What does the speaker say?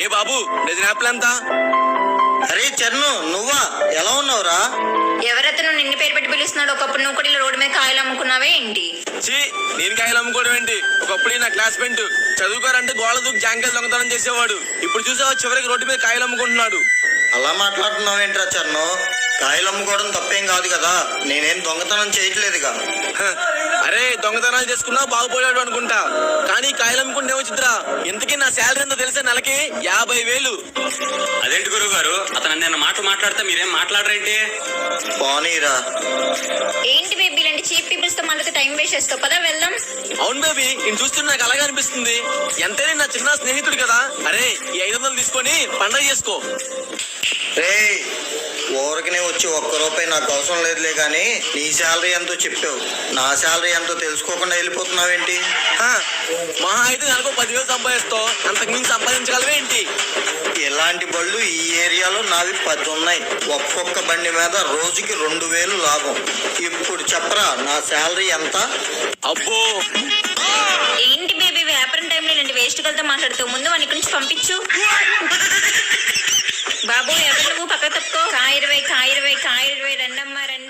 ఏ బాబు dozen Apple ఎంత? అరే చరణు, నువ్వా? ఎలా ఉన్నావురా? ఎవరతను నిన్ను పేరు పెట్టి పిలుస్తున్నాడు? ఒకప్పుడు నువ్వు కూడా ఇలా రోడ్డు మీద కాయలు అమ్ముకున్నావే ఏంటి? చీ, నేను కాయలు అమ్ముకోవడం ఏంటి? ఒకప్పుడు నా క్లాస్ ఫ్రెండ్ చదువుకోరంటే గోళ దూకి జాంకాయలు దొంగతనం చేసేవాడు. ఇప్పుడు చూసావా చివరికి రోడ్డు మీద కాయలు అమ్ముకుంటున్నాడు. అలా మాట్లాడుతున్నావేంట్రా చరణు? కాయలు అమ్ముకోవడం తప్పేం కాదు కదా. నేనేం దొంగతనం చేయట్లేదుగా. అరే దొంగతనాలు చేసుకున్నా బాగుపోయాడు అనుకుంటా, కానీ కాయలు అమ్ముకుంటే వచ్చిద్రా. ఇంతకీ నా శాలరీ ఎంతో తెలిసే నెలకి 50,000. అదేంటి గురువు గారు, అతను నేను మాట్లాడితే మీరేం మాట్లాడరేంటి? పోనీరా. ఏంటి బేబీ ఇలాంటి చీప్ పీపుల్స్ తో మనకి టైం వేస్ట్ చేస్తావు? పదా వెళ్దాం. అవును బేబీ, నేను చూస్తున్నా నాకు అలాగే అనిపిస్తుంది. ఎంతైనా నా చిన్న స్నేహితుడు కదా. అరే ఈ 500 తీసుకొని పండగ చేసుకో. రే, ఊరికనే వచ్చి ఒక్క రూపాయి నాకు అవసరం లేదులే కానీ నీ శాలరీ ఎంతో చెప్పావు. నా శాలరీ ఎంతో తెలుసుకోకుండా వెళ్ళిపోతున్నావేంటి? మహా అయితే నెలకు 10,000 సంపాదిస్తావు, అంతకు మించి సంపాదించగలవేంటి? ఇలాంటి బళ్ళు ఈ ఏరియాలో నావి 10 ఉన్నాయి. ఒక్కొక్క బండి మీద రోజుకి 2,000 లాభం. ఇప్పుడు చెప్పరా నా శాలరీ ఎంత? అబ్బో, ఏంటి బేబీ వ్యాపారం టైంలో ఇలాంటి వేస్ట్ గలతో మాట్లాడుతావు? ముందు వాడిని ఇక్కడి నుంచి పంపించు. బాబు ఎవరు నువ్వు? పక్క తప్పుకో. కాయ 20 రండమ్మా రండి.